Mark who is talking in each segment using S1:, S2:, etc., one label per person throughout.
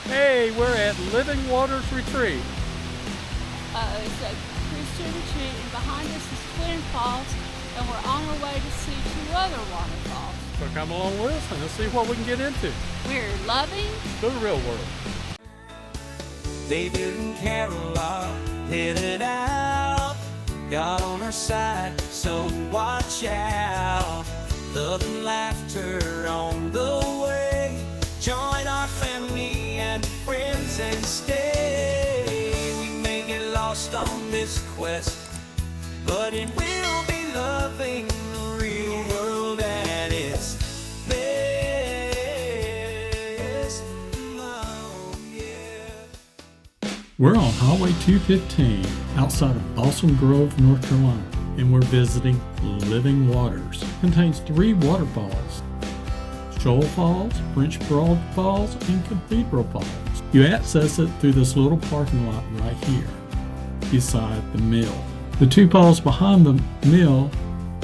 S1: Hey, we're at Living Waters Retreat.
S2: It's a Christian retreat, and behind us is Twin Falls, and we're on our way to see two other waterfalls.
S1: So come along with us and let's see what we can get into.
S2: We're loving
S1: The real world.
S3: David and Carol are headed out. God on our side, so watch out. Love and laughter on the way. Join our family and friends and stay. We may get lost on this quest, but it will be loving the real world and its best. Oh, yeah.
S1: We're on Highway 215 outside of Balsam Grove, North Carolina, and we're visiting Living Waters. It contains 3 waterfalls: Shoals Falls, French Broad Falls, and Cathedral Falls. You access it through this little parking lot right here beside the mill. The 2 falls behind the mill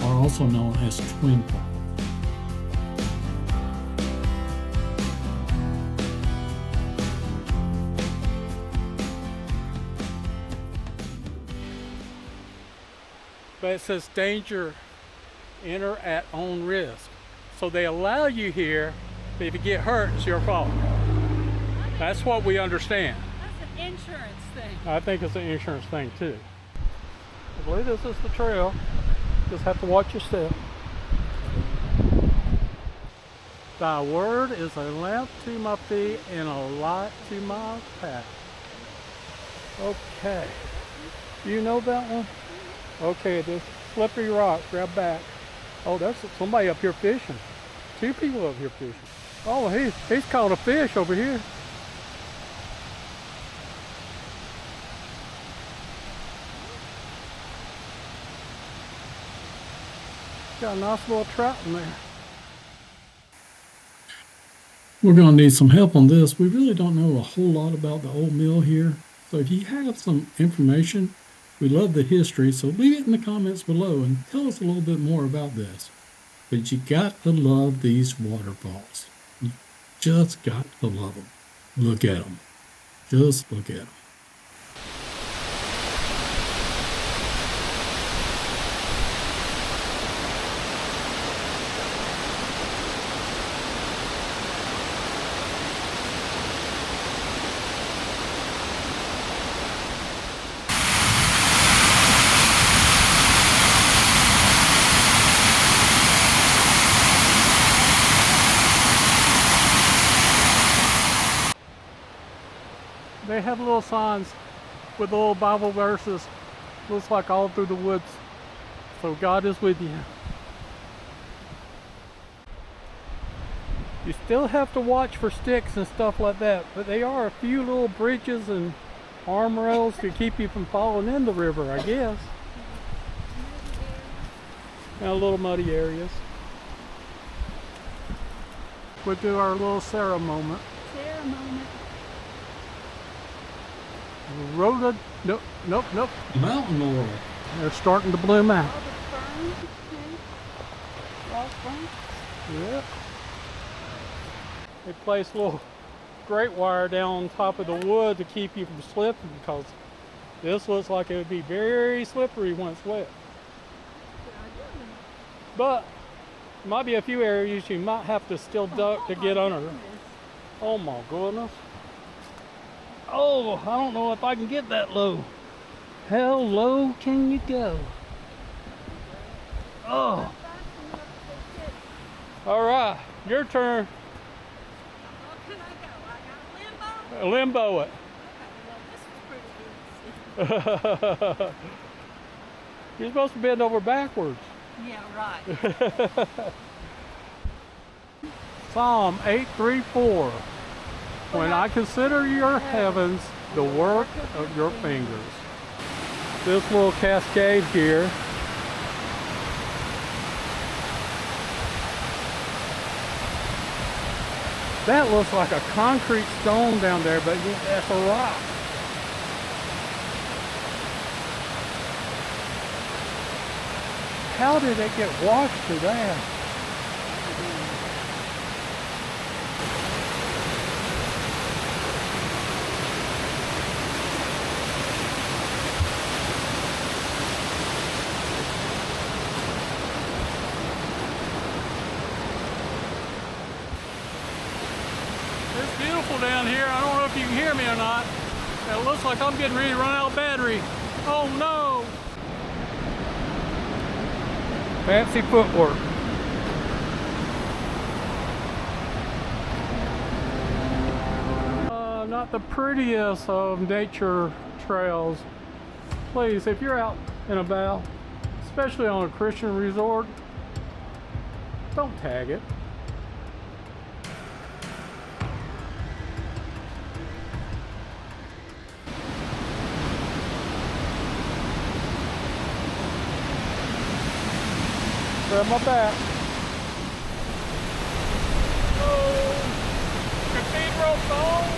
S1: are also known as Twin Falls. But it says danger, enter at own risk. So they allow you here, but if you get hurt, it's your fault. That's what we understand.
S2: That's an insurance thing.
S1: I think it's an insurance thing too. I believe this is the trail. Just have to watch your step. Thy word is a lamp to my feet and a light to my path. Okay. You know that one? Okay, this slippery rock, grab back. Oh, there's somebody up here fishing. 2 people up here fishing. Oh, he's caught a fish over here. Got a nice little trout in there. We're going to need some help on this. We really don't know a whole lot about the old mill here. So if you have some information, we love the history, so leave it in the comments below and tell us a little bit more about this. But you got to love these waterfalls. You just got to love them. Look at them. Just look at them. They have little signs with little Bible verses. Looks like all through the woods. So God is with you. You still have to watch for sticks and stuff like that, but there are a few little bridges and armrails to keep you from falling in the river, I guess. And little muddy areas. We'll do our little Sarah moment.
S2: Sarah moment.
S1: Rhoda, nope.
S3: Mountain laurel.
S1: They're starting to bloom out.
S2: All the ferns, wall ferns.
S1: Yep. They place a little grate wire down on top of the wood to keep you from slipping because this looks like it would be very slippery when it's wet. But there might be a few areas you might have to still duck to get under. Oh my goodness. Oh, I don't know if I can get that low. How low can you go? Oh. All right, your turn.
S2: Can I go? I got limbo?
S1: Limbo it.
S2: Okay, well, this is pretty good.
S1: You're supposed to bend over backwards.
S2: Yeah, right.
S1: Psalm 8:3-4. When I consider your heavens, the work of your fingers. This little cascade here. That looks like a concrete stone down there, but that's a rock. How did it get washed to that? down here. I don't know if you can hear me or not. It looks like I'm getting ready to run out of battery. Oh no! Fancy footwork. Not the prettiest of nature trails. Please, if you're out and about, especially on a Christian resort, don't tag it. Grab my back. Oh, Cathedral Falls?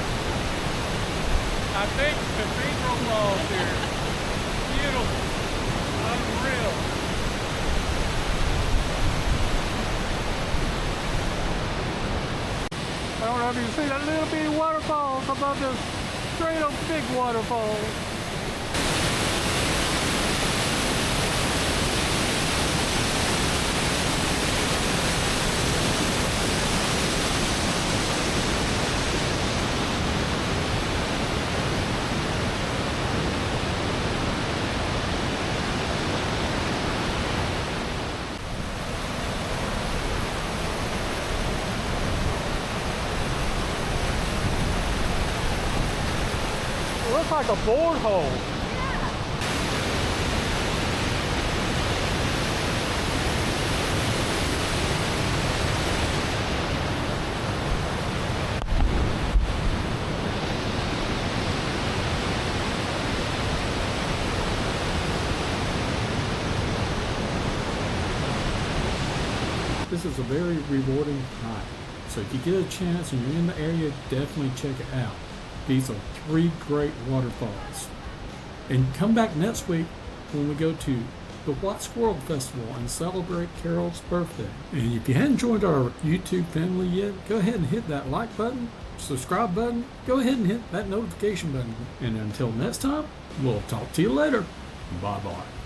S1: I think Cathedral Falls here. Beautiful. Unreal. I don't know if you can see that little bitty waterfalls above this straight up big waterfall. It looks like a board hole. This is a very rewarding hike. So if you get a chance and you're in the area, definitely check it out. These are 3 great waterfalls. And come back next week when we go to the White Squirrel Festival and celebrate Carol's birthday. And if you hadn't joined our YouTube family yet, go ahead and hit that like button, subscribe button, go ahead and hit that notification button. And until next time, we'll talk to you later. Bye-bye.